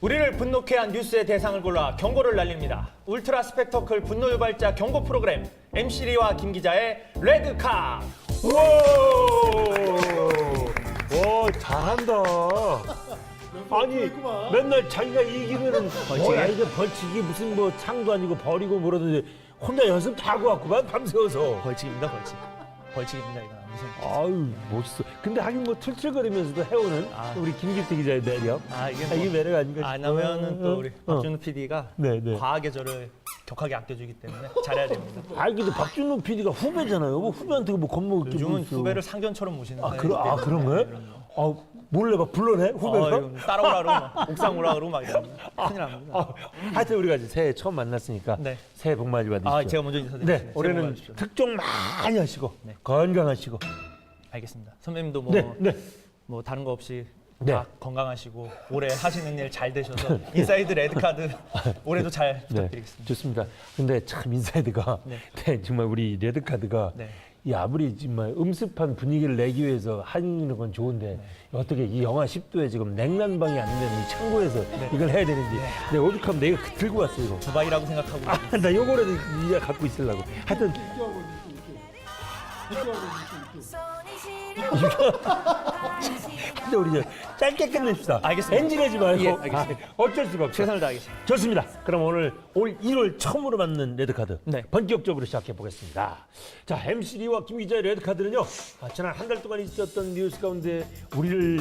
우리를 분노케 한 뉴스의 대상을 골라 경고를 날립니다. 울트라 스펙터클 분노 유발자 경고 프로그램 MC 리와 김 기자의 레드카. 와, 잘한다. 아니, 맨날 자기가 이기면은 뭐야 이게 벌칙이 무슨 뭐 창도 아니고 버리고 뭐라든지 혼자 연습 다 하고 왔구만 밤새워서. 벌칙입니다, 벌칙. 벌칙입니다, 이건 아무 생각. 아유, 멋있어. 근데 하긴 뭐 툴툴거리면서도 해오는 우리 김기태 기자의 매력. 이게 매력 아닌가 안 싶어. 하면은 또 우리 박준우 PD가 네. 과하게 저를 격하게 아껴주기 때문에 잘해야 됩니다. 근데 박준호 PD가 후배잖아요. 뭐 후배한테 뭐 겁먹을 게 요즘은 뭐 있어. 후배를 상견처럼 모시는데. 그런 거예요? 몰래 막 불러내 후배가? 이거 따라오라 그러고 막 옥상 오라 그러고 막 이러면 큰일 납니다. 하여튼 우리가 이제 새해 처음 만났으니까 네. 새해 복 많이 받으십시오. 제가 먼저 인사드리겠습니다. 네, 올해는 특종 많이 하시고 건강하시고. 알겠습니다. 선배님도 뭐 다른 거 없이 네. 다 건강하시고 올해 하시는 일 잘 되셔서 인사이드 레드카드 올해도 잘 부탁드리겠습니다. 좋습니다. 근데 참 인사이드가 정말 우리 레드카드가 이 아무리 정말 음습한 분위기를 내기 위해서 하는 건 좋은데 어떻게 이 영하 10도에 지금 냉난방이 안 되는 이 창고에서 이걸 해야 되는지 내가 오죽하면 내가 들고 왔어 이거. 두바이라고 생각하고 나 요거라도 네가 갖고 있으려고. 하여튼 근데 우리 짧게 끝냅시다. 알겠습니다. 엔진하지 말고. 예, 알겠습니다. 어쩔 수가 없어. 최선을 다하겠습니다. 좋습니다. 그럼 오늘 올 1월 처음으로 맞는 레드카드 네. 본격적으로 시작해 보겠습니다. 자, MC 리와 김 기자의 레드카드는요. 지난 한 달 동안 있었던 뉴스 가운데 우리를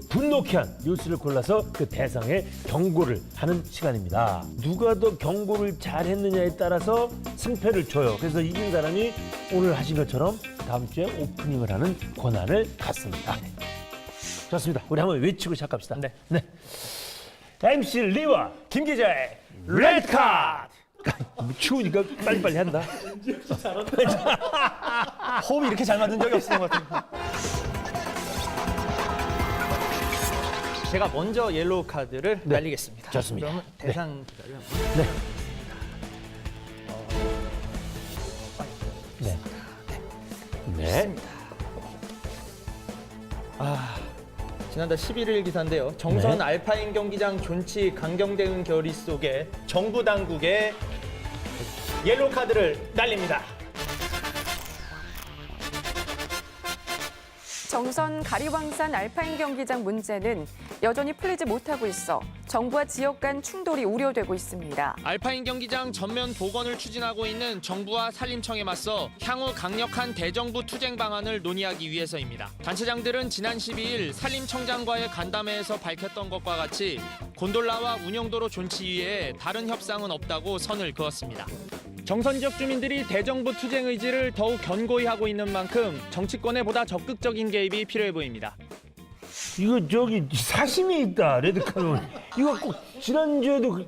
분노케 한 뉴스를 골라서 그 대상에 경고를 하는 시간입니다. 누가 더 경고를 잘했느냐에 따라서 승패를 줘요. 그래서 이긴 사람이 오늘 하신 것처럼 다음 주에 오프닝을 하는 권한을 갖습니다. 좋습니다. 우리 한번 외치고 시작합시다. 네. MC 리와 김 기자의 레드카드! 추우니까 빨리빨리 한다. 호흡이 이렇게 잘 맞는 적이 없었던 것 같아요. 제가 먼저 옐로우 카드를 날리겠습니다. 좋습니다. 그러면 대상 기다려. 네. 지난달 11일 기사인데요. 정선 알파인 경기장 존치 강경대응 결의 속에 정부 당국의 옐로우 카드를 날립니다. 정선 가리왕산 알파인 경기장 문제는 여전히 풀리지 못하고 있어 정부와 지역 간 충돌이 우려되고 있습니다. 알파인 경기장 전면 복원을 추진하고 있는 정부와 산림청에 맞서 향후 강력한 대정부 투쟁 방안을 논의하기 위해서입니다. 단체장들은 지난 12일 산림청장과의 간담회에서 밝혔던 것과 같이 곤돌라와 운영도로 존치 위에 다른 협상은 없다고 선을 그었습니다. 정선 지역 주민들이 대정부 투쟁 의지를 더욱 견고히 하고 있는 만큼 정치권에 보다 적극적인 개입이 필요해 보입니다. 이거 저기 사심이 있다 레드카드. 이거 꼭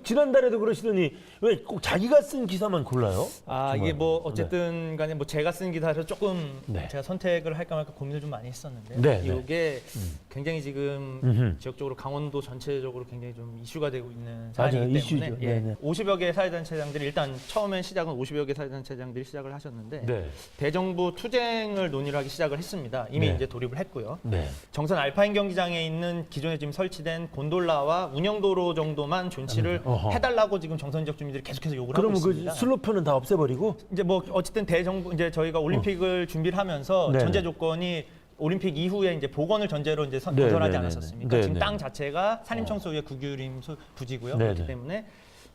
지난달에도 그러시더니 왜 꼭 자기가 쓴 기사만 골라요? 이게 뭐 어쨌든 간에 뭐 제가 쓴 기사를 조금 네. 제가 선택을 할까 말까 고민을 좀 많이 했었는데 네. 이게 굉장히 지금 지역적으로 강원도 전체적으로 굉장히 좀 이슈가 되고 있는 사안이기 때문에 이슈죠. 네네. 50여 개 사회단체장들이 일단 처음엔 시작은 50여 개 사회단체장들이 시작을 하셨는데 대정부 투쟁을 논의를 하기 시작을 했습니다. 이미 이제 돌입을 했고요. 정선 알파인 경기장에 있는 기존에 지금 설치된 곤돌라와 운영도로 정도만 존치를 해달라고 지금 정선 지역 주민들이 계속해서 요구를 하고 그러면 있습니다. 그 슬로프는 다 없애버리고? 이제 뭐 어쨌든 대정부 이제 저희가 올림픽을 준비를 하면서 네네. 전제 조건이 올림픽 이후에 이제 복원을 전제로 이제 네네네. 건설하지 않았었습니까? 지금 네네. 땅 자체가 산림청 소유의 국유림 부지고요. 네네. 그렇기 때문에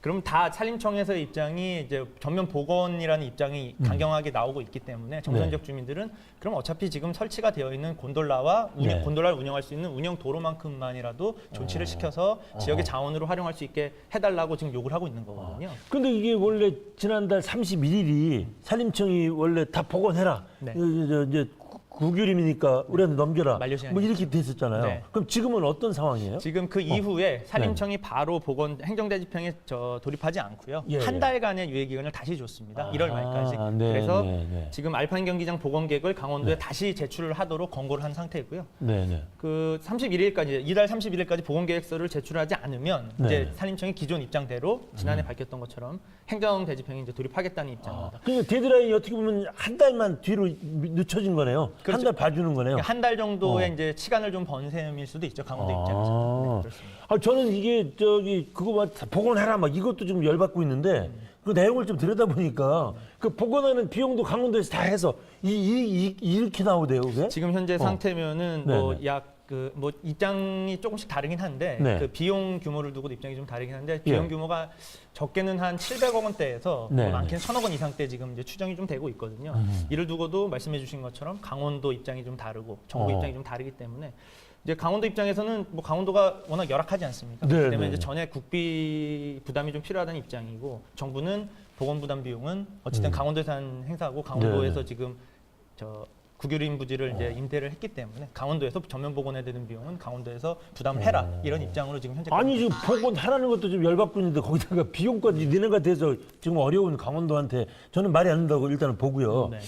그럼 다 산림청에서의 입장이 이제 전면 복원이라는 입장이 강경하게 나오고 있기 때문에 정선 지역 주민들은 그럼 어차피 지금 설치가 되어 있는 곤돌라와 곤돌라를 운영할 수 있는 운영 도로만큼만이라도 존치를 시켜서 지역의 자원으로 활용할 수 있게 해달라고 지금 요구를 하고 있는 거거든요. 근데 이게 원래 지난달 31일이 산림청이 원래 다 복원해라. 네. 이제 국유림이니까 우리한테 넘겨라. 만료 시간이 뭐 이렇게 됐었잖아요. 네. 그럼 지금은 어떤 상황이에요? 지금 그 이후에 산림청이 바로 복원 행정대지평에 돌입하지 않고요. 예, 한 예. 달간의 유예 기간을 다시 줬습니다. 1월 말까지. 네, 그래서 네. 지금 알파인 경기장 복원 계획을 강원도에 다시 제출을 하도록 권고를 한 상태고요. 네네. 그 31일까지 이달 31일까지 복원 계획서를 제출하지 않으면 이제 산림청이 기존 입장대로 지난해 밝혔던 것처럼 행정대지평에 이제 돌입하겠다는 입장입니다. 그러니까 데드라인이 어떻게 보면 한 달만 뒤로 늦춰진 거네요. 그렇죠. 한 달 봐주는 거네요. 한 달 정도의 이제 시간을 좀 번 셈일 수도 있죠. 강원도 입장에서. 네, 그렇습니다. 저는 이게 그거 막 복원해라 막 이것도 지금 열받고 있는데 그 내용을 좀 들여다보니까 그 복원하는 비용도 강원도에서 다 해서 이렇게 나오대요, 그게? 지금 현재 상태면은 뭐 네네. 약 뭐 입장이 조금씩 다르긴 한데 네. 그 비용 규모를 두고도 입장이 좀 다르긴 한데 비용 예. 규모가 적게는 한 700억 원대에서 네. 뭐 많게는 1000억 원 이상대 지금 이제 추정이 좀 되고 있거든요. 이를 두고도 말씀해주신 것처럼 강원도 입장이 좀 다르고 전국 입장이 좀 다르기 때문에 이제 강원도 입장에서는 뭐 강원도가 워낙 열악하지 않습니까? 네, 그렇기 때문에 네. 이제 전액 국비 부담이 좀 필요하다는 입장이고 정부는 보건 부담 비용은 어쨌든 강원도에서 한 행사고 강원도에서 네. 지금 국유림 부지를 이제 임대를 했기 때문에 강원도에서 전면 복원해야 되는 비용은 강원도에서 부담을 해라 이런 입장으로 지금 현재 아니 지금 복원하라는 것도 좀 열받고 있는데 거기다가 비용까지 니네가 돼서 지금 어려운 강원도한테 저는 말이 안 된다고 일단은 보고요. 네.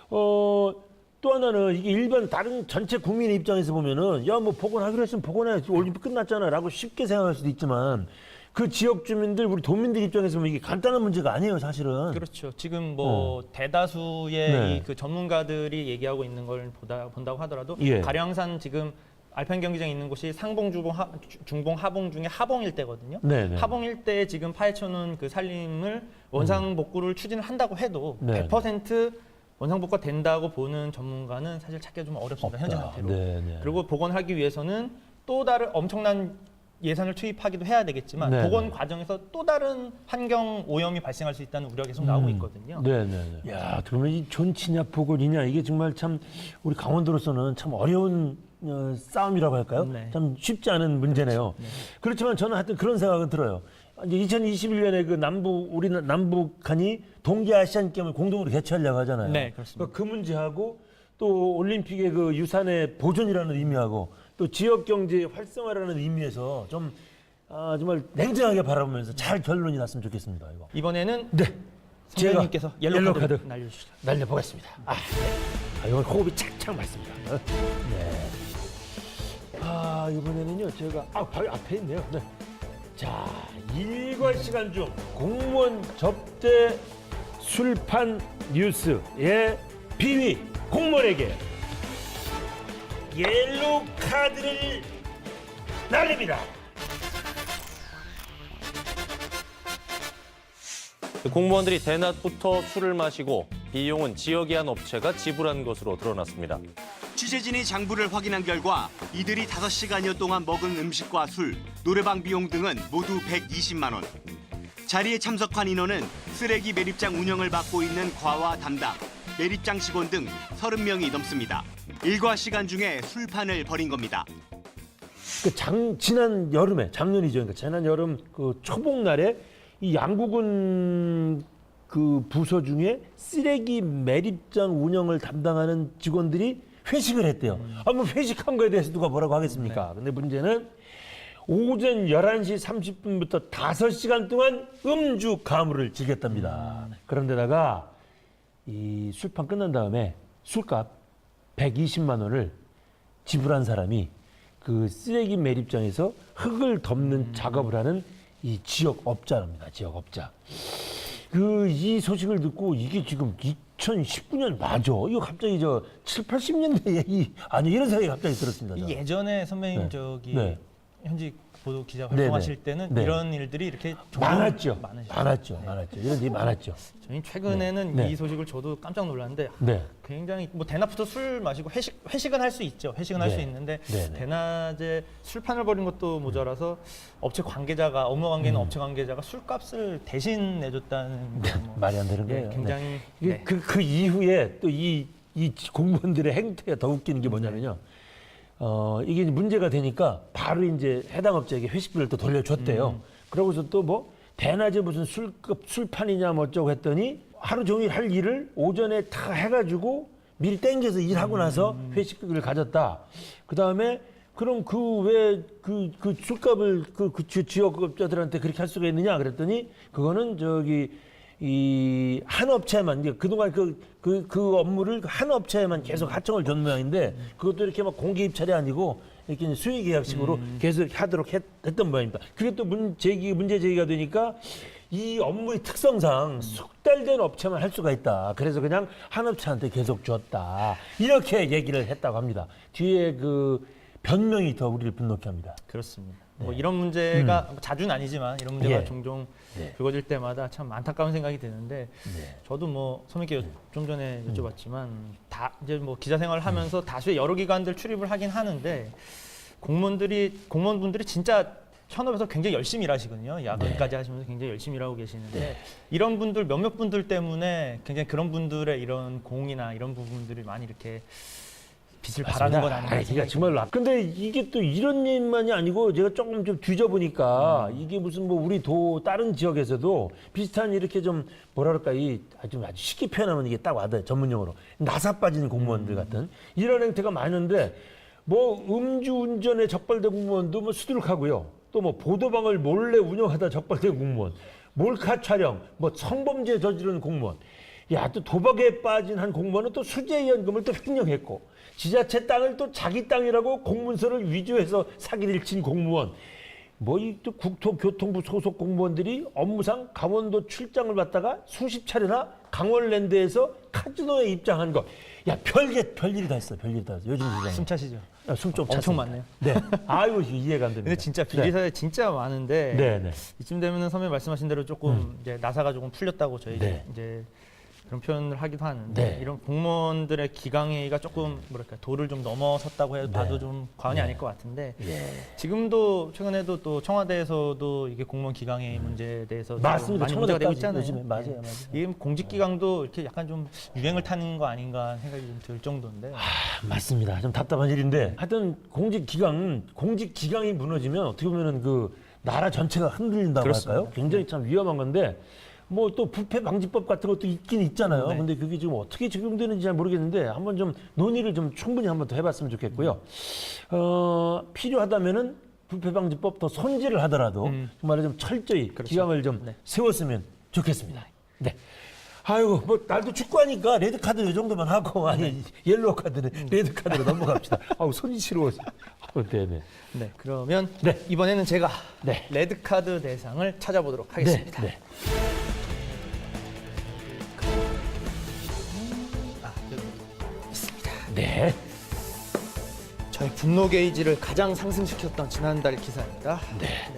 또 하나는 이게 일반 다른 전체 국민의 입장에서 보면은 야 뭐 복원하기로 했으면 복원해 올림픽 끝났잖아라고 쉽게 생각할 수도 있지만 그 지역 주민들 우리 도민들 입장에서 보면 이게 간단한 문제가 아니에요 사실은. 그렇죠. 지금 뭐 대다수의 네. 이 그 전문가들이 얘기하고 있는 걸 본다고 하더라도 예. 가량산 지금 알펜 경기장에 있는 곳이 상봉, 중봉, 하봉 중에 하봉 일대거든요. 네네. 하봉 일대에 지금 파헤쳐놓은 그 산림을 원상복구를 추진을 한다고 해도 네. 100% 원상복구가 된다고 보는 전문가는 사실 찾기가 좀 어렵습니다. 현재 상태로. 네네. 그리고 복원하기 위해서는 또 다른 엄청난 예산을 투입하기도 해야 되겠지만 네네. 복원 과정에서 또 다른 환경 오염이 발생할 수 있다는 우려가 계속 나오고 있거든요. 네네. 야 그러면 이 존치냐 복원이냐 이게 정말 참 우리 강원도로서는 참 어려운 싸움이라고 할까요? 네. 참 쉽지 않은 문제네요. 그렇지만 저는 하여튼 그런 생각은 들어요. 이제 2021년에 그 우리 남북한이 동계 아시안 게임을 공동으로 개최하려고 하잖아요. 네, 그렇습니다. 그 문제하고 또 올림픽의 그 유산의 보존이라는 의미하고 또 지역 경제 활성화라는 의미에서 좀 정말 냉정하게 바라보면서 잘 결론이 났으면 좋겠습니다. 이거. 이번에는 네. 선배님께서 옐로우 카드 카드. 날려주시죠. 날려보겠습니다. 이건 호흡이 착착 맞습니다. 네. 이번에는요, 제가, 바로 앞에 있네요. 네. 자, 일과 시간 중 공무원 접대 술판 뉴스의 비위 공무원에게 옐로우 카드를 날립니다. 공무원들이 대낮부터 술을 마시고 비용은 지역의 한 업체가 지불한 것으로 드러났습니다. 취재진이 장부를 확인한 결과 이들이 5시간여 동안 먹은 음식과 술, 노래방 비용 등은 모두 120만 원. 자리에 참석한 인원은 쓰레기 매립장 운영을 맡고 있는 과와 담당, 매립장 직원 등 30명이 넘습니다. 일과 시간 중에 술판을 벌인 겁니다. 지난 여름에, 작년이죠. 그러니까 지난 여름 그 초복날에 이 양구군 그 부서 중에 쓰레기 매립장 운영을 담당하는 직원들이 회식을 했대요. 뭐 회식한 거에 대해서 누가 뭐라고 하겠습니까? 근데 문제는 오전 11시 30분부터 5시간 동안 음주 가무를 즐겼답니다. 그런데다가 이 술판 끝난 다음에 술값 120만 원을 지불한 사람이 그 쓰레기 매립장에서 흙을 덮는 작업을 하는 이 지역업자입니다. 지역업자. 이 소식을 듣고 이게 지금 2019년 맞아. 이거 갑자기 7, 80년대 얘기 아니 이런 생각이 갑자기 들었습니다. 이 예전에 선배님 네. 현직 보도 기자 활동하실 네네. 때는 네. 이런 일들이 이렇게 많았죠. 많으셨어요. 많았죠. 이런 일이 많았죠. 저희 최근에는 네. 이 소식을 저도 깜짝 놀랐는데 네. 굉장히 뭐 대낮부터 술 마시고 회식은 할 수 있죠. 회식은 할 수 네. 있는데 네네. 대낮에 술판을 벌인 것도 모자라서 업체 관계자가 업무 관계는 업체 관계자가 술값을 대신 내줬다는 게 뭐, 말이 안 되는 거예요. 굉장히 이게 네. 그 이후에 또 이 공무원들의 행태가 더 웃기는 게 뭐냐면요. 이게 이제 문제가 되니까 바로 이제 해당 업체에게 회식비를 또 돌려줬대요. 그러고서 또 뭐 대낮에 무슨 술판이냐 뭐 어쩌고 했더니 하루 종일 할 일을 오전에 다 해가지고 미리 땡겨서 일하고 나서 회식비를 가졌다. 그 다음에 그럼 그 술값을 그 지역업자들한테 그렇게 할 수가 있느냐 그랬더니 그거는 이 한 업체만 이제 그동안 그 업무를 한 업체에만 계속 하청을 준 모양인데 그것도 이렇게 막 공개 입찰이 아니고 이렇게 수의 계약식으로 계속 하도록 했던 모양입니다. 그게 또 문제 제기가 되니까 이 업무의 특성상 숙달된 업체만 할 수가 있다. 그래서 그냥 한 업체한테 계속 줬다. 이렇게 얘기를 했다고 합니다. 뒤에 그 변명이 더 우리를 분노케 합니다. 그렇습니다. 뭐 이런 문제가 자주는 아니지만 이런 문제가 예. 종종 네. 불거질 때마다 참 안타까운 생각이 드는데 네. 저도 뭐 선생님께 좀 전에 여쭤봤지만 다 이제 뭐 기자 생활을 하면서 다수의 여러 기관들 출입을 하긴 하는데 공무원분들이 진짜 현업에서 굉장히 열심히 일하시거든요. 야근까지 하시면서 굉장히 열심히 일하고 계시는데 이런 분들 몇몇 분들 때문에 굉장히 그런 분들의 이런 공이나 이런 부분들이 많이 이렇게 빛을 발하는 건 아닌가 그러니까 생각이 정말 근데 이게 또 이런 일만이 아니고 제가 조금 좀 뒤져보니까 이게 무슨 뭐 우리 다른 지역에서도 비슷한 이렇게 좀 뭐라 그럴까 아주 쉽게 표현하면 이게 딱 와닿아요. 전문용어로 나사 빠진 공무원들 같은 이런 행태가 많은데 뭐 음주운전에 적발된 공무원도 뭐 수두룩하고요. 또 뭐 보도방을 몰래 운영하다 적발된 공무원, 몰카 촬영, 뭐 성범죄 저지른 공무원. 야, 또 도박에 빠진 한 공무원은 또 수재연금을 또 횡령했고 지자체 땅을 또 자기 땅이라고 공문서를 위조해서 사기를 친 공무원. 뭐 이 또 국토교통부 소속 공무원들이 업무상 강원도 출장을 갔다가 수십 차례나 강원랜드에서 카지노에 입장한 거. 야, 별일이 다 있어. 별일이 다 있어. 요즘 세상에. 숨 차시죠? 숨 좀 엄청 찼습니다. 많네요. 네. 아이고 이해가 안 됩니다. 근데 진짜 비리사에 진짜 많은데 네, 네. 이쯤 되면은 선배님 말씀하신 대로 조금 이제 나사가 조금 풀렸다고 저희 네. 이제 그런 표현을 하기도 하는데 네. 이런 공무원들의 기강회의가 조금 뭐랄까 도를 좀 넘어섰다고 해도 봐도 좀 과언이 아닐 것 같은데 예. 지금도 최근에도 또 청와대에서도 이게 공무원 기강회의 문제에 대해서 좀 맞습니다. 많이 문제가 되고 청와대까지 있잖아요. 요즘에 맞아요, 예. 맞아요. 이게 공직기강도 이렇게 약간 좀 유행을 타는 거 아닌가 생각이 좀 들 정도인데. 맞습니다. 좀 답답한 일인데 하여튼 공직기강이 무너지면 어떻게 보면은 그 나라 전체가 흔들린다고 그렇습니다. 할까요? 굉장히 참 위험한 건데 뭐 또 부패 방지법 같은 것도 있긴 있잖아요. 네. 근데 그게 지금 어떻게 적용되는지 잘 모르겠는데 한번 좀 논의를 좀 충분히 한번 더 해봤으면 좋겠고요. 필요하다면은 부패 방지법 더 손질을 하더라도 정말 좀 철저히 그렇죠. 기강을 좀 네. 세웠으면 좋겠습니다. 네. 아이고 뭐 날도 축구하니까 레드 카드 이 정도만 하고 아니 옐로우 카드는 레드 카드로 넘어갑시다. 아우 손이 시려워서. 네네. 네, 그러면 네. 이번에는 제가 네. 레드카드 대상을 찾아보도록 하겠습니다. 네. 네. 저희 분노 게이지를 가장 상승시켰던 지난달 기사입니다. 네.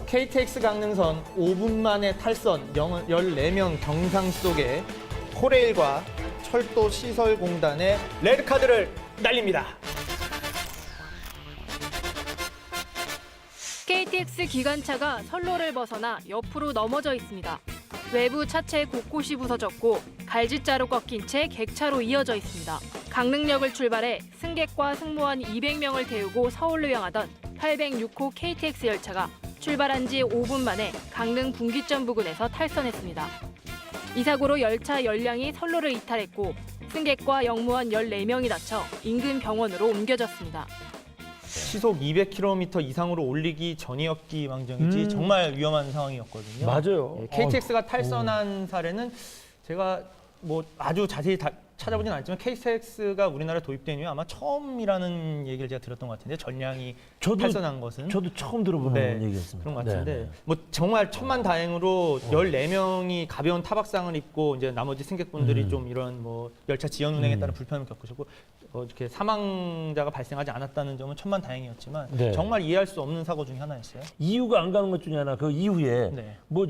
KTX 강릉선 5분 만에 탈선 14명 경상 속에 코레일과 철도시설공단의 레드카드를 날립니다. KTX 기관차가 선로를 벗어나 옆으로 넘어져 있습니다. 외부 차체 곳곳이 부서졌고 갈짓자로 꺾인 채 객차로 이어져 있습니다. 강릉역을 출발해 승객과 승무원 200명을 태우고 서울로 향하던 806호 KTX 열차가 출발한 지 5분 만에 강릉 분기점 부근에서 탈선했습니다. 이 사고로 열차 열량이 선로를 이탈했고 승객과 역무원 14명이 다쳐 인근 병원으로 옮겨졌습니다. 시속 200km 이상으로 올리기 전이었기 망정이지 정말 위험한 상황이었거든요. 맞아요. 예, KTX가 탈선한 사례는 제가 뭐 아주 자세히 찾아보진 않았지만 KTX가 우리나라에 도입된 이후 아마 처음이라는 얘기를 제가 들었던 것 같은데 전량이 탈선한 것은 저도 처음 들어보는 네, 얘기였습니다. 그런 것 같은데 네, 네. 뭐 정말 천만다행으로 14명이 가벼운 타박상을 입고 이제 나머지 승객분들이 좀 이런 뭐 열차 지연 운행에 따른 불편을 겪으셨고 이렇게 사망자가 발생하지 않았다는 점은 천만다행이었지만 네. 정말 이해할 수 없는 사고 중에 하나였어요. 이유가 안 가는 것 중에 하나 그 이후에 네. 뭐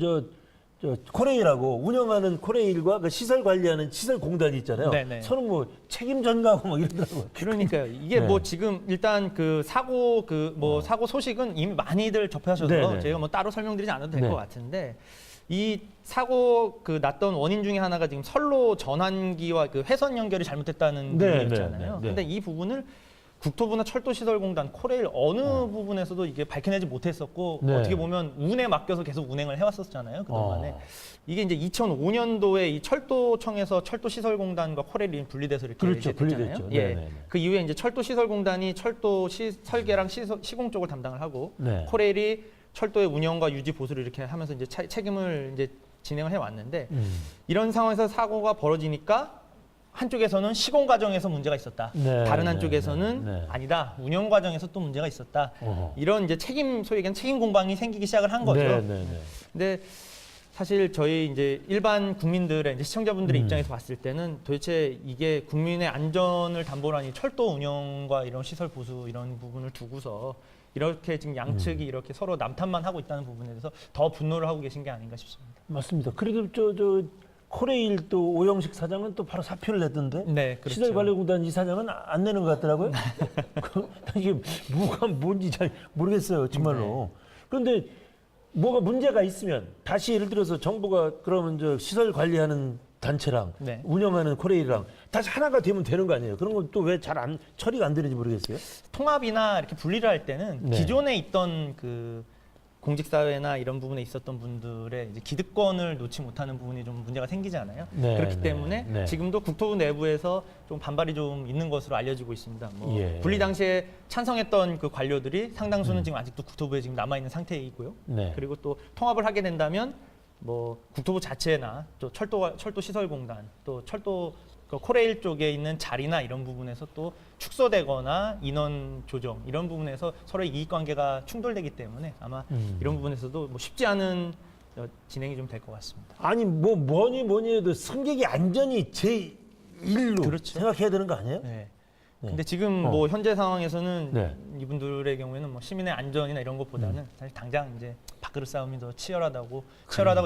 저 코레일하고 운영하는 코레일과 그 시설 관리하는 시설공단이 있잖아요. 네네. 서로 뭐 책임 전가하고 뭐 이러더라고요. 그러니까요. 이게 네. 뭐 지금 일단 그 사고 사고 소식은 이미 많이들 접하셔서 네네. 제가 뭐 따로 설명드리지 않아도 될 네. 것 같은데 이 사고 났던 원인 중에 하나가 지금 선로 전환기와 그 회선 연결이 잘못됐다는 네, 부분이었잖아요. 네, 네. 근데 이 부분을 국토부나 철도시설공단, 코레일 어느 부분에서도 이게 밝혀내지 못했었고 네. 어떻게 보면 운에 맡겨서 계속 운행을 해왔었잖아요. 그동안에. 이게 이제 2005년도에 이 철도청에서 철도시설공단과 코레일이 분리돼서 이렇게 그렇죠, 이제 됐잖아요. 분리됐죠. 예. 네, 네, 네. 그 이후에 이제 철도시설공단이 철도 설계랑 시공 쪽을 담당을 하고 네. 코레일이 철도의 운영과 유지 보수를 이렇게 하면서 이제 책임을 이제 진행을 해왔는데 이런 상황에서 사고가 벌어지니까 한쪽에서는 시공 과정에서 문제가 있었다. 네, 다른 네, 한쪽에서는 네, 네. 아니다. 운영 과정에서 또 문제가 있었다. 어허. 이런 이제 소위 얘기하는 책임 공방이 생기기 시작을 한 거죠. 네, 네, 네. 근데 사실 저희 이제 일반 국민들의 이제 시청자분들의 음. 입장에서 봤을 때는 도대체 이게 국민의 안전을 담보로 하니 철도 운영과 이런 시설 보수 이런 부분을 두고서 이렇게 지금 양측이 이렇게 서로 남탓만 하고 있다는 부분에 대해서 더 분노를 하고 계신 게 아닌가 싶습니다. 맞습니다. 그래도 저 코레일 또 오영식 사장은 또 바로 사표를 냈던데. 네, 그렇죠. 시설관리공단 이사장은 안 내는 것 같더라고요. 이게 뭐가 뭔지 잘 모르겠어요, 정말로. 그런데 뭐가 문제가 있으면 다시 예를 들어서 정부가 그러면 저 시설 관리하는 단체랑 네. 운영하는 코레일이랑 다시 하나가 되면 되는 거 아니에요? 그런 건 또 왜 잘 안 처리가 안 되는지 모르겠어요. 통합이나 이렇게 분리를 할 때는 네. 기존에 있던 그 공직사회나 이런 부분에 있었던 분들의 이제 기득권을 놓지 못하는 부분이 좀 문제가 생기잖아요. 네, 그렇기 네, 때문에 네. 지금도 국토부 내부에서 좀 반발이 좀 있는 것으로 알려지고 있습니다. 뭐 예. 분리 당시에 찬성했던 그 관료들이 상당수는 지금 아직도 국토부에 지금 남아 있는 상태이고요. 네. 그리고 또 통합을 하게 된다면 뭐 국토부 자체나 또 철도 시설공단 또 철도 그 코레일 쪽에 있는 자리나 이런 부분에서 또 축소되거나 인원 조정 이런 부분에서 서로의 이익관계가 충돌되기 때문에 아마 이런 부분에서도 뭐 쉽지 않은 진행이 좀 될 것 같습니다. 아니 뭐 뭐니 해도 승객의 안전이 제1로 그렇죠. 생각해야 되는 거 아니에요? 네. 네. 근데 지금 뭐 현재 상황에서는 네. 이분들의 경우에는 뭐 시민의 안전이나 이런 것보다는 사실 당장 이제 밥그릇 싸움이 더 치열하다고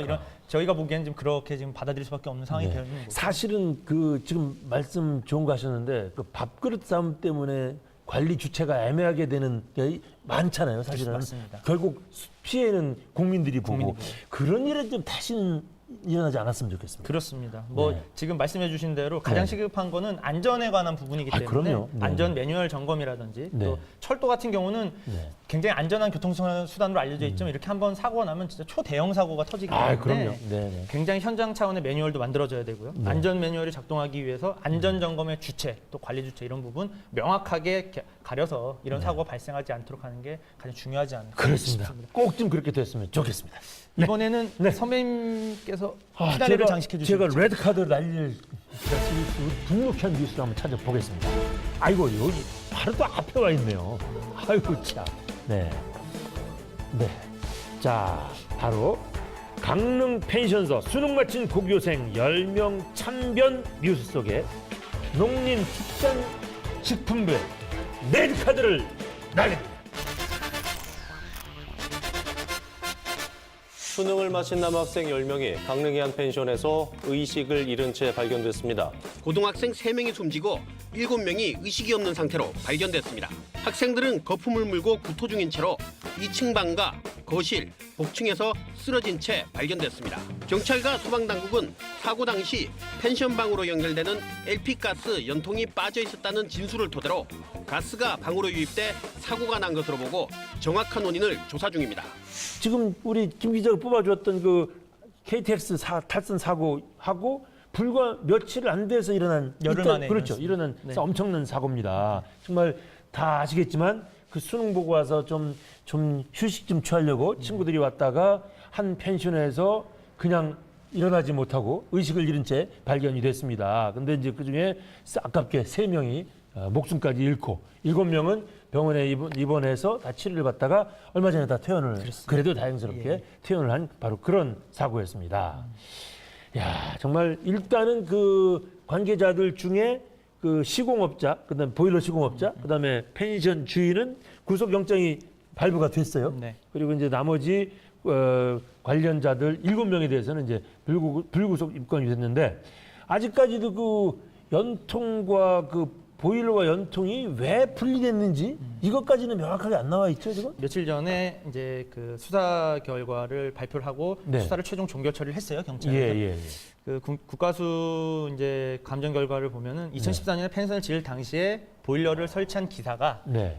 이런 저희가 보기에는 지금 그렇게 지금 받아들일 수밖에 없는 상황이 네. 되어 있는 거죠. 사실은 그 지금 말씀 좋은 거 하셨는데 그 밥그릇 싸움 때문에 관리 주체가 애매하게 되는 게 많잖아요. 사실은 맞습니다. 결국 피해는 국민들이 보고 국민이 보고. 그런 일은 좀 다시는 일어나지 않았으면 좋겠습니다. 그렇습니다. 뭐 네. 지금 말씀해 주신 대로 가장 네. 시급한 거는 안전에 관한 부분이기 아, 때문에 그럼요. 네. 안전 매뉴얼 점검이라든지 네. 또 철도 같은 경우는 네. 굉장히 안전한 교통수단으로 알려져 있지만 이렇게 한번 사고가 나면 진짜 초대형 사고가 터지기 때문에 아, 그럼요. 네. 굉장히 현장 차원의 매뉴얼도 만들어져야 되고요. 네. 안전 매뉴얼이 작동하기 위해서 안전 점검의 주체, 또 관리 주체 이런 부분 명확하게 가려서 이런 사고가 발생하지 않도록 하는 게 가장 중요하지 않을까 네. 그렇습니다. 싶습니다. 꼭 좀 그렇게 됐으면 좋겠습니다. 네. 이번에는 네. 선배님께서 피나레를 장식해 제가 주시죠. 레드 카드 날릴 분노한 뉴스를 한번 찾아보겠습니다. 아이고 여기 바로 또 앞에 와 있네요. 아이고 참. 네. 네. 자 바로 강릉 펜션서 수능 마친 고교생 10명 참변 뉴스 속에 농림축산식품부의 레드 카드를 날립니다. 수능을 마친 남학생 10명이 강릉의 한 펜션에서 의식을 잃은 채 발견됐습니다. 고등학생 3명이 숨지고 7명이 의식이 없는 상태로 발견됐습니다. 학생들은 거품을 물고 구토 중인 채로 2층 방과 거실, 복층에서 쓰러진 채 발견됐습니다. 경찰과 소방당국은 사고 당시 펜션방으로 연결되는 LP가스 연통이 빠져 있었다는 진술을 토대로 가스가 방으로 유입돼 사고가 난 것으로 보고 정확한 원인을 조사 중입니다. 지금 우리 김 기자가 뽑아주었던 그 KTX 탈선 사고하고 불과 며칠 안 돼서 일어난 열흘 만에 그렇죠. 일어났습니다. 일어난 네. 엄청난 사고입니다. 정말 다 아시겠지만 그 수능 보고 와서 좀 휴식 좀 취하려고 친구들이 왔다가 한 펜션에서 그냥 일어나지 못하고 의식을 잃은 채 발견이 됐습니다. 근데 이제 그 중에 아깝게 3명이 목숨까지 잃고 7명은 병원에 입원해서 다 치료를 받다가 얼마 전에 다 퇴원을 그래도 다행스럽게 퇴원을 한 바로 그런 사고였습니다. 야 정말 일단은 그 관계자들 중에 그 시공업자, 그다음 보일러 시공업자, 그다음에 펜션 주인은 구속영장이 발부가 됐어요. 네. 그리고 이제 나머지 관련자들 7명에 대해서는 이제 불구속 입건이 됐는데 아직까지도 그 연통과 그 보일러와 연통이 왜 분리됐는지 이것까지는 명확하게 안 나와 있죠, 지금? 며칠 전에 이제 그 수사 결과를 발표를 하고 네. 수사를 최종 종결 처리를 했어요 경찰에서. 예. 그 국가수 이제 감정 결과를 보면은 2014년에 펜션을 지을 당시에 보일러를 설치한 기사가 네.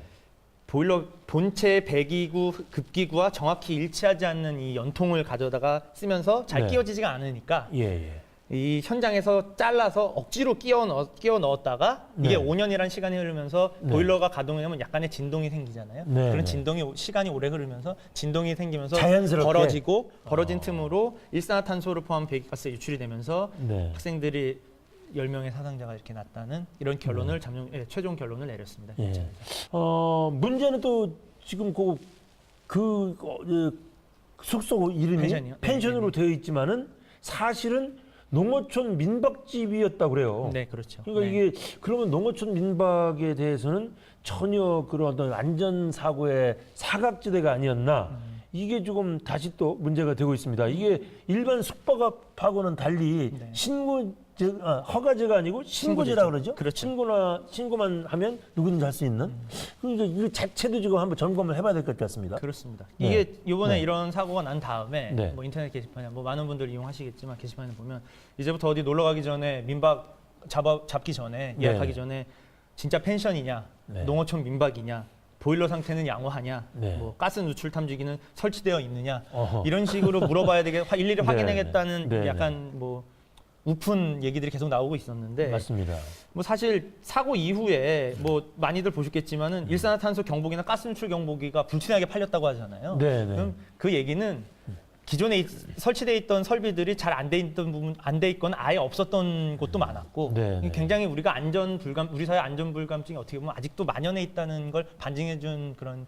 보일러 본체 배기구 급기구와 정확히 일치하지 않는 이 연통을 가져다가 쓰면서 잘 네. 끼워지지가 않으니까 예. 이 현장에서 잘라서 억지로 끼워 넣었다가 이게 네. 5년이라는 시간이 흐르면서 네. 보일러가 가동하면 약간의 진동이 생기잖아요. 네, 그런 네. 진동이 시간이 오래 흐르면서 진동이 생기면서 자연스럽게. 벌어진 틈으로 일산화탄소를 포함한 배기가스 유출이 되면서 네. 학생들이 10명의 사상자가 이렇게 났다는 이런 결론을 최종 결론을 내렸습니다. 예. 문제는 또 지금 그 숙소 이름이 펜션이요? 펜션으로 되어 있지만은 사실은 농어촌 민박집이었다고 그래요. 네, 그렇죠. 그러니까 네. 이게 그러면 농어촌 민박에 대해서는 전혀 그런 어떤 안전 사고의 사각지대가 아니었나. 이게 조금 다시 또 문제가 되고 있습니다. 이게 일반 숙박업하고는 달리 네. 허가제가 아니고 신고제라 그러죠. 그렇죠. 신고만 하면 누구든지 할 수 있는. 그러니까 이 자체도 지금 한번 점검을 해봐야 될 것 같습니다. 그렇습니다. 네. 이게 이번에 네. 이런 사고가 난 다음에 네. 뭐 인터넷 게시판에 뭐 많은 분들이 이용하시겠지만 게시판에 보면 이제부터 어디 놀러 가기 전에 민박 잡기 전에 네. 예약하기 전에 진짜 펜션이냐, 네. 농어촌 민박이냐, 보일러 상태는 양호하냐, 네. 뭐 가스 누출 탐지기는 설치되어 있느냐 어허. 이런 식으로 물어봐야 되게 일일이 네. 확인하겠다는 네. 약간 뭐 우픈 얘기들이 계속 나오고 있었는데 맞습니다. 뭐 사실 사고 이후에 뭐 많이들 보셨겠지만은 일산화탄소 경보기나 가스 누출 경보기가 불티나게 팔렸다고 하잖아요. 네, 네. 그럼 그 얘기는 기존에 설치돼 있던 설비들이 잘 안 돼 있던 부분 안 돼 있거나 아예 없었던 곳도 많았고 네, 네. 굉장히 우리가 우리 사회 안전 불감증이 어떻게 보면 아직도 만연해 있다는 걸 반증해 준 그런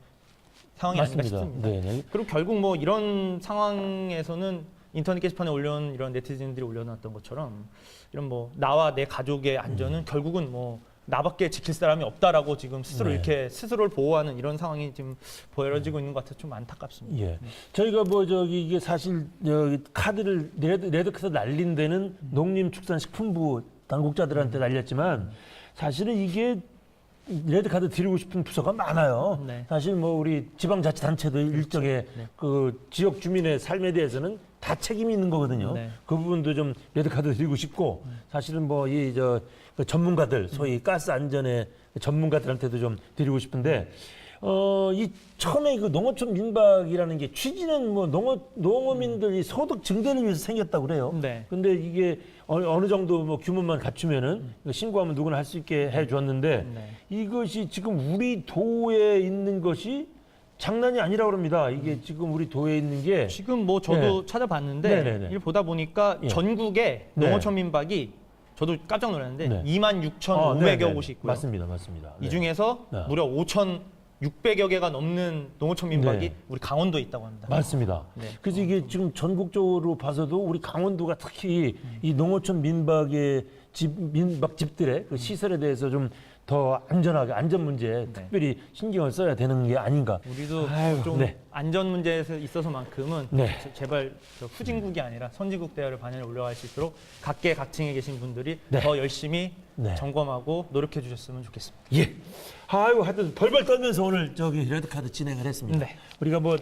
상황이 아닌가 맞습니다. 싶습니다. 네, 네. 그리고 결국 뭐 이런 상황에서는 인터넷 게시판에 올려놓은 이런 네티즌들이 올려놨던 것처럼 이런 뭐 나와 내 가족의 안전은 결국은 뭐 나밖에 지킬 사람이 없다라고 지금 스스로 네. 이렇게 스스로를 보호하는 이런 상황이 지금 보여지고 있는 것 같아서 좀 안타깝습니다. 예. 저희가 뭐 이게 사실 카드를 레드카드 날린 데는 농림축산식품부 당국자들한테 날렸지만 사실은 이게 레드카드 드리고 싶은 부서가 많아요. 네. 사실 뭐 우리 지방자치단체도 일종의 네. 그 지역 주민의 삶에 대해서는 다 책임이 있는 거거든요. 네. 그 부분도 좀 레드카드 드리고 싶고 사실은 뭐 그 전문가들 소위 가스 안전의 전문가들한테도 좀 드리고 싶은데 이 처음에 그 농어촌 민박이라는 게 취지는 뭐 농어민들이 소득 증대를 위해서 생겼다고 그래요. 네. 근데 이게 어느 정도 뭐 규모만 갖추면은 신고하면 누구나 할 수 있게 해 줬는데 네. 이것이 지금 우리 도에 있는 것이 장난이 아니라고 합니다. 이게 지금 우리 도에 있는 게 지금 뭐 저도 찾아봤는데 네네네. 이걸 보다 보니까 예. 전국에 네. 농어촌 민박이 저도 깜짝 놀랐는데 네. 26,500여 네네. 곳이 있고요. 맞습니다. 이 중에서 네. 무려 5,600여 개가 넘는 농어촌 민박이 네. 우리 강원도에 있다고 합니다. 맞습니다. 네. 그래서 이게 지금 전국적으로 봐서도 우리 강원도가 특히 이 농어촌 민박의 민박집들의 그 시설에 대해서 좀 더 안전하게 안전 문제에 특별히 신경을 써야 되는 게 아닌가. 우리도 아이고, 좀 네. 안전 문제에 있어서만큼은 네. 제발 저 후진국이 아니라 선진국 대열을 반열에 올라갈 수 있도록 각계각층에 계신 분들이 네. 더 열심히 네. 점검하고 노력해 주셨으면 좋겠습니다. 예. 아이고 하여튼 벌벌 떨면서 오늘 저기 레드카드 진행을 했습니다. 네. 우리가 뭐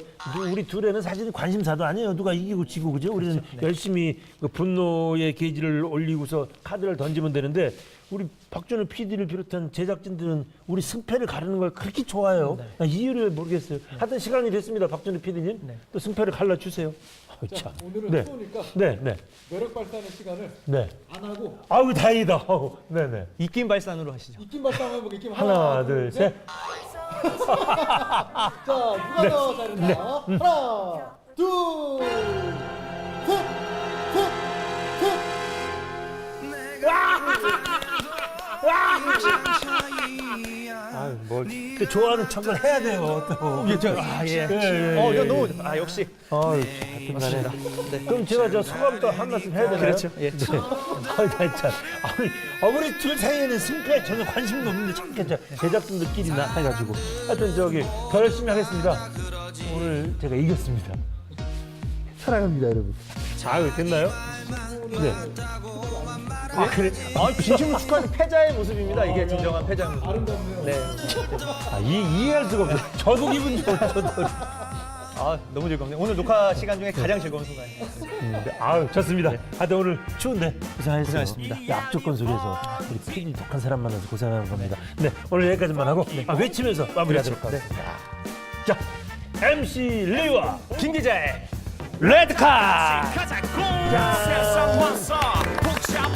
우리 둘에는 사실 관심사도 아니에요. 누가 이기고 지고 그죠? 우리는 열심히 그 분노의 게이지를 올리고서 카드를 던지면 되는데 우리 박준호 PD를 비롯한 제작진들은 우리 승패를 가르는 걸 그렇게 좋아해요. 이유를 모르겠어요. 하여튼 시간이 됐습니다. 박준호 PD님. 네. 또 승패를 갈라주세요. 자, 오늘은 네. 추우니까 네, 네, 매력 발산의 시간을 네. 안 하고 아우 다행이다. 네, 네. 입김 발산으로 하시죠. 입김 발산 한번 해볼게요. 입김 하나, 둘, 셋. 자, 누가 더 잘했나? 하나, 둘, 셋, 셋, 셋. 아, 뭐 좋아하는 척을 해야 돼요. 또. 예. 예. 너무 역시 하여튼간에. 그럼 제가 저 소감 또 한 말씀 해야 되나요? 그렇죠. 예. 진짜. 우리 둘 사이에는 승패에 전혀 관심도 없는데 자꾸 제작진들끼리 해가지고. 하여튼 더 열심히 하겠습니다. 오늘 제가 이겼습니다. 사랑합니다, 여러분. 아유, 됐나요? 네. 아, 그래? 진심으로 축하하는 패자의 모습입니다. 이게 진정한 패자의 모습. 아름답네요. 네. 이해할 수가 없어요. 저도 기분 좋죠. 너무 즐겁네요. 오늘 녹화 시간 중에 가장 즐거운 순간이에요. 아유, 좋습니다. 하여튼 오늘 추운데 고생하셨어요. 고생하셨습니다. 이 악조건 속에서 우리 PD 독한 사람 만나서 고생하는 겁니다. 네, 오늘 여기까지만 하고 외치면서 마무리하도록 하겠습니다. 자, MC 리와 김 기자의 레드카! 세상 왔어